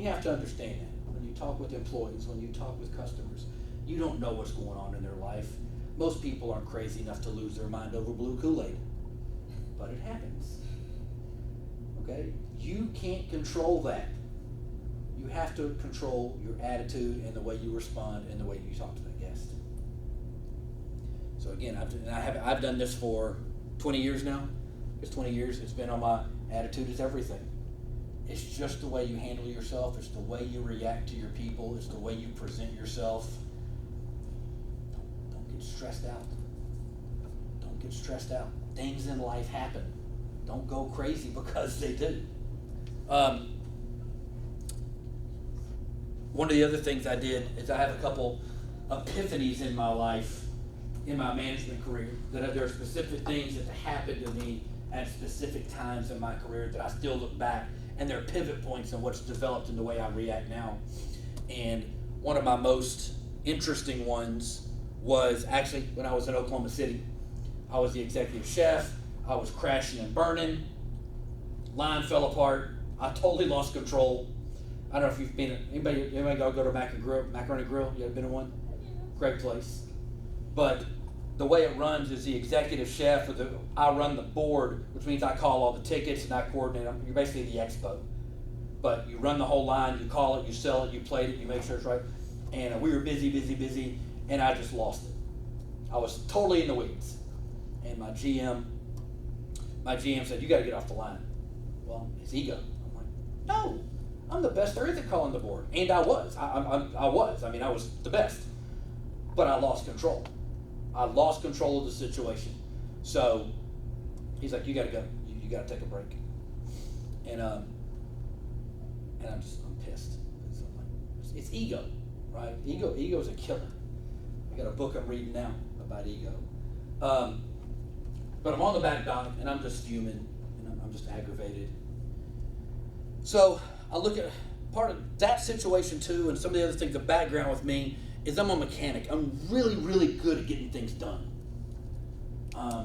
you have to understand that. When you talk with employees, when you talk with customers, you don't know what's going on in their life. Most people aren't crazy enough to lose their mind over blue Kool-Aid, but it happens. Okay? You can't control that. You have to control your attitude and the way you respond and the way you talk to that guest. So again, I've done this for 20 years now. It's 20 years. It's been on my attitude is everything. It's just the way you handle yourself. It's the way you react to your people. It's the way you present yourself. Don't get stressed out. Don't get stressed out. Things in life happen. Don't go crazy because they do. One of the other things I did is I have a couple epiphanies in my life, in my management career, that there are specific things that happened to me at specific times in my career that I still look back, and they're pivot points in what's developed in the way I react now. And one of my most interesting ones was actually when I was in Oklahoma City. I was the executive chef. I was crashing and burning. Line fell apart. I totally lost control. I don't know if you've been, anybody go to Macaroni Grill? You ever been to one? Great place. But the way it runs is the executive chef, I run the board, which means I call all the tickets and I coordinate them. You're basically the expo. But you run the whole line, you call it, you sell it, you plate it, you make sure it's right. And we were busy, and I just lost it. I was totally in the weeds. And my GM said, you got to get off the line. Well, his ego. I'm like, no, I'm the best there is at calling the board. And I was. I was the best. But I lost control. I lost control of the situation. So he's like, you got to go. You got to take a break. And I'm pissed. So I'm like, it's ego, right? Ego is a killer. I got a book I'm reading now about ego. But I'm on the back dock, and I'm just fuming, and I'm just aggravated. So I look at part of that situation too, and some of the other things, the background with me, is I'm a mechanic. I'm really, really good at getting things done.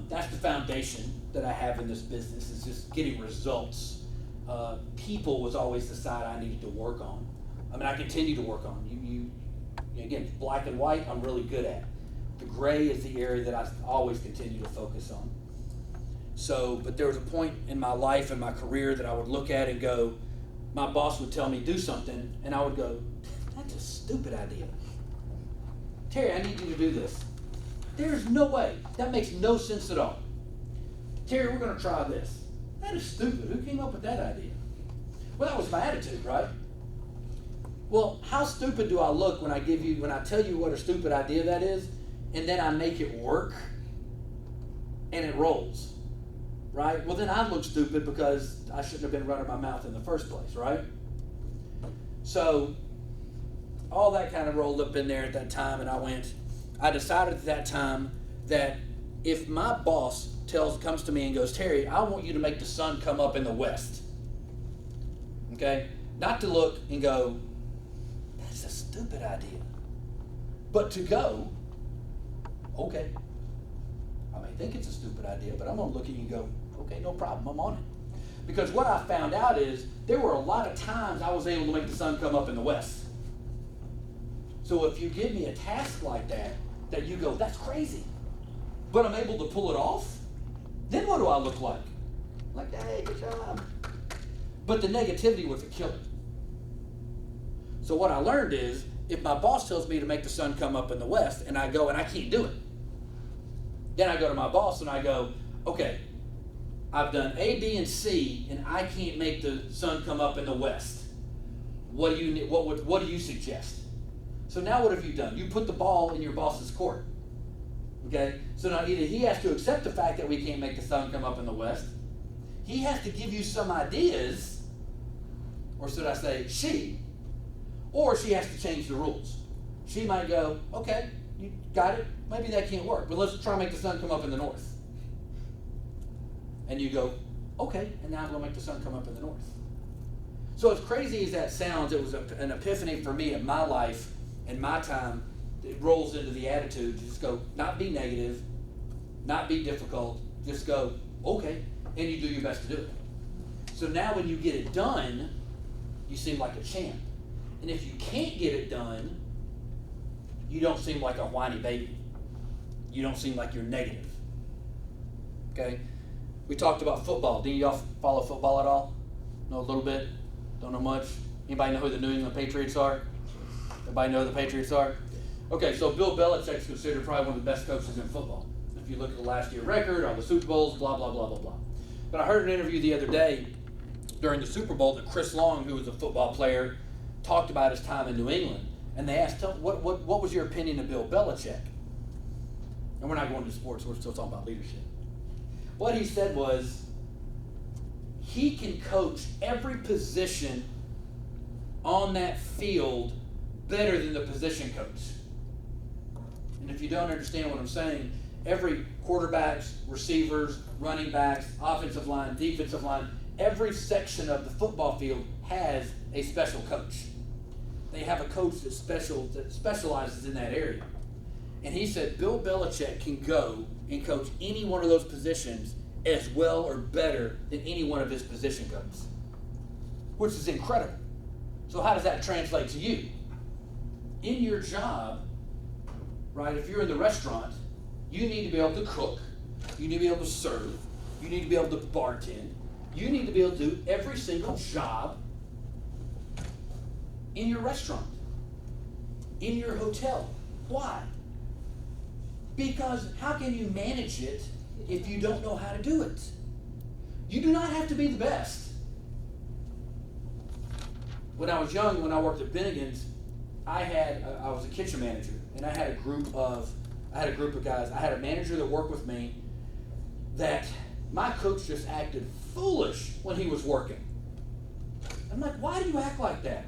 That's the foundation that I have in this business, is just getting results. People was always the side I needed to work on. I mean, I continue to work on. Again, black and white, I'm really good at. The gray is the area that I always continue to focus on. So, but there was a point in my life and my career that I would look at and go, my boss would tell me do something, and I would go, that's a stupid idea. Terry, I need you to do this. There's no way. That makes no sense at all. Terry, we're going to try this. That is stupid. Who came up with that idea? Well, that was my attitude, right? Well, how stupid do I look when I tell you what a stupid idea that is, and then I make it work, and it rolls, right? Well, then I look stupid because I shouldn't have been running my mouth in the first place, right? So all that kind of rolled up in there at that time, and I decided at that time that if my boss comes to me and goes, Terry, I want you to make the sun come up in the west, okay? Not to look and go, that's a stupid idea, but to go, okay, I may think it's a stupid idea, but I'm going to look at you and go, okay, no problem, I'm on it. Because what I found out is there were a lot of times I was able to make the sun come up in the west. So if you give me a task like that you go, that's crazy, but I'm able to pull it off, then what do I look like? Like, hey, good job. But the negativity was a killer. So what I learned is, if my boss tells me to make the sun come up in the west, and I go and I can't do it, then I go to my boss and I go, okay, I've done A, B, and C, and I can't make the sun come up in the west. What do you suggest? So now what have you done? You put the ball in your boss's court. Okay? So now either he has to accept the fact that we can't make the sun come up in the west, he has to give you some ideas, or should I say she, or she has to change the rules. She might go, okay, you got it, maybe that can't work, but let's try to make the sun come up in the north. And you go, okay, and now I'm going to make the sun come up in the north. So as crazy as that sounds, it was an epiphany for me in my life and my time. It rolls into the attitude to just go, not be negative, not be difficult, just go, okay, and you do your best to do it. So now when you get it done, you seem like a champ. And if you can't get it done, you don't seem like a whiny baby. You don't seem like you're negative. Okay? We talked about football. Do y'all follow football at all? Know a little bit? Don't know much? Anybody know who the New England Patriots are? Everybody know who the Patriots are? Okay, so Bill Belichick's considered probably one of the best coaches in football. If you look at the last year record, all the Super Bowls, blah, blah, blah, blah, blah. But I heard an interview the other day during the Super Bowl that Chris Long, who was a football player, talked about his time in New England. And they asked, what was your opinion of Bill Belichick? And we're not going to sports, we're still talking about leadership. What he said was, he can coach every position on that field better than the position coach. And if you don't understand what I'm saying, every quarterbacks, receivers, running backs, offensive line, defensive line, every section of the football field has a special coach. They have a coach that specializes in that area. And he said Bill Belichick can go and coach any one of those positions as well or better than any one of his position coaches, which is incredible. So how does that translate to you? In your job, right, if you're in the restaurant, you need to be able to cook, you need to be able to serve, you need to be able to bartend, you need to be able to do every single job in your restaurant, in your hotel. Why? Because how can you manage it if you don't know how to do it? You do not have to be the best. When I was young, when I worked at Bennigan's, I was a kitchen manager, and I had a group of guys. I had a manager that worked with me that my coach just acted foolish when he was working. I'm like, why do you act like that?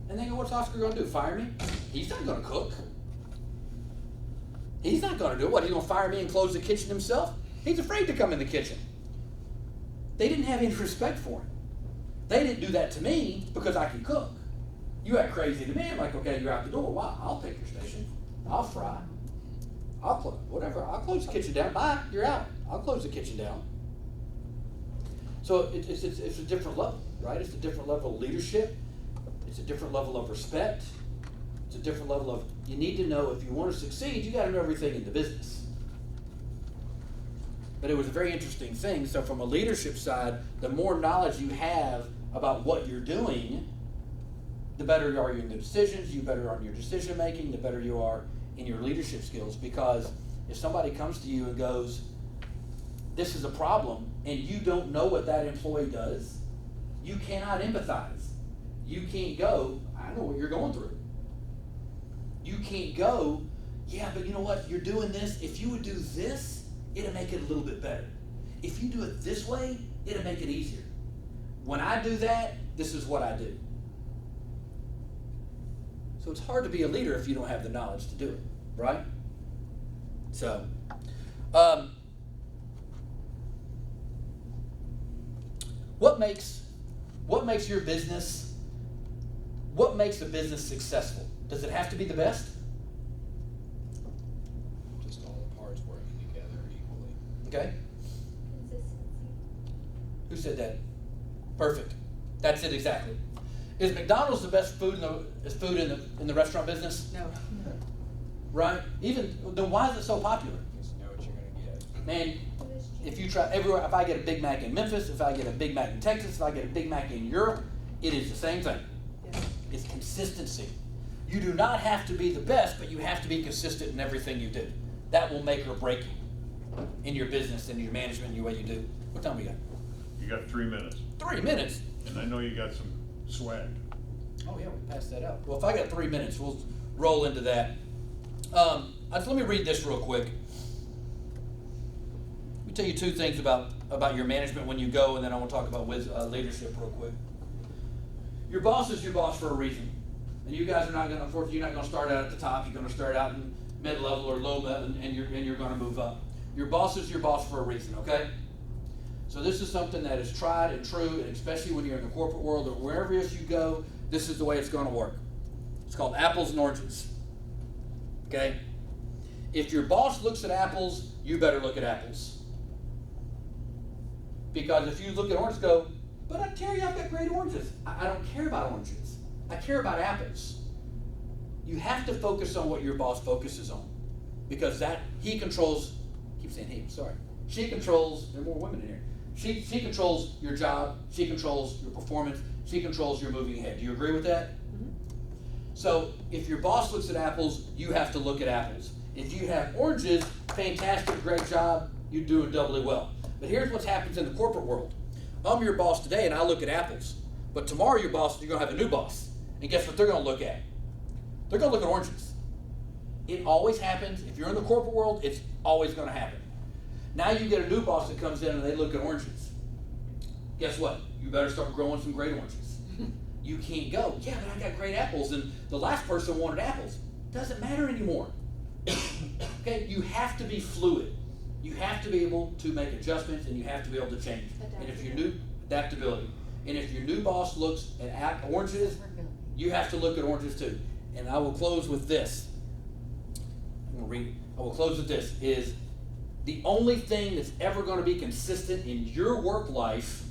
And they go, what's Oscar going to do? Fire me? He's not going to cook. He's not going to do it. What, he's going to fire me and close the kitchen himself? He's afraid to come in the kitchen. They didn't have any respect for him. They didn't do that to me because I can cook. You act crazy to me. I'm like, okay, you're out the door. Wow, I'll take your station. I'll fry. I'll close, whatever. I'll close the kitchen down. Bye, you're out. I'll close the kitchen down. So it's a different level, right? It's a different level of leadership. It's a different level of respect. It's a different level of, you need to know if you want to succeed, you got to know everything in the business. But it was a very interesting thing. So from a leadership side, the more knowledge you have about what you're doing, the better you are in the decisions, you better are in your decision making, the better you are in your leadership skills. Because if somebody comes to you and goes, this is a problem, and you don't know what that employee does, you cannot empathize. You can't go, I know what you're going through. You can't go, yeah, but you know what, you're doing this. If you would do this, it'll make it a little bit better. If you do it this way, it'll make it easier. When I do that, this is what I do. So it's hard to be a leader if you don't have the knowledge to do it, right? So, what makes your business, what makes a business successful? Does it have to be the best? Just all the parts working together equally. Okay. Consistency. Who said that? Perfect. That's it exactly. Is McDonald's the best food in the restaurant business? No. Right? Then why is it so popular? Because you know what you're going to get. Man, if you try everywhere, if I get a Big Mac in Memphis, if I get a Big Mac in Texas, if I get a Big Mac in Europe, it is the same thing. Yeah. It's consistency. You do not have to be the best, but you have to be consistent in everything you do. That will make or break you in your business, in your management, in your way you do. What time we got? You got 3 minutes, 3 minutes. and I know you got some swag. Oh yeah, we passed that out. Well, if I got 3 minutes, we'll roll into that. Let me read this real quick. Let me tell you two things about your management when you go, and then I want to talk about leadership real quick. Your boss is your boss for a reason, and you guys are not going to. Unfortunately, you're not going to start out at the top. You're going to start out in mid-level or low level, and you're going to move up. Your boss is your boss for a reason. Okay. So this is something that is tried and true, and especially when you're in the corporate world or wherever else you go, this is the way it's going to work. It's called apples and oranges. Okay? If your boss looks at apples, you better look at apples. Because if you look at oranges, go, but I tell you, I've got great oranges. I don't care about oranges. I care about apples. You have to focus on what your boss focuses on, because he controls. I keep saying he. Sorry. She controls. There are more women in here. She controls your job. She controls your performance. She controls your moving ahead. Do you agree with that? Mm-hmm. So if your boss looks at apples, you have to look at apples. If you have oranges, fantastic, great job. You're doing doubly well. But here's what happens in the corporate world. I'm your boss today, and I look at apples. But tomorrow, you're going to have a new boss. And guess what they're going to look at? They're going to look at oranges. It always happens. If you're in the corporate world, it's always going to happen. Now you get a new boss that comes in and they look at oranges. Guess what? You better start growing some great oranges. You can't go, yeah, but I got great apples, and the last person wanted apples. Doesn't matter anymore. Okay, you have to be fluid. You have to be able to make adjustments, and you have to be able to change. And if your new adaptability, and if your new boss looks at oranges, you have to look at oranges too. And I will close with this. I'm gonna read. I will close with this. Is the only thing that's ever going to be consistent in your work life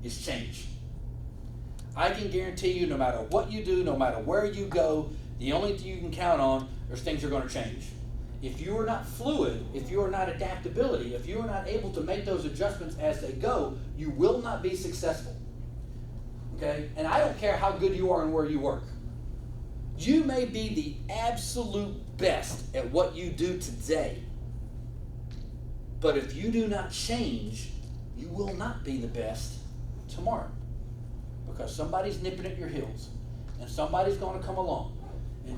is change. I can guarantee you, no matter what you do, no matter where you go, the only thing you can count on is things are going to change. If you are not fluid, if you are not adaptability, if you are not able to make those adjustments as they go, you will not be successful. Okay? And I don't care how good you are and where you work. You may be the absolute best at what you do today. But if you do not change, you will not be the best tomorrow. Because somebody's nipping at your heels. And somebody's going to come along.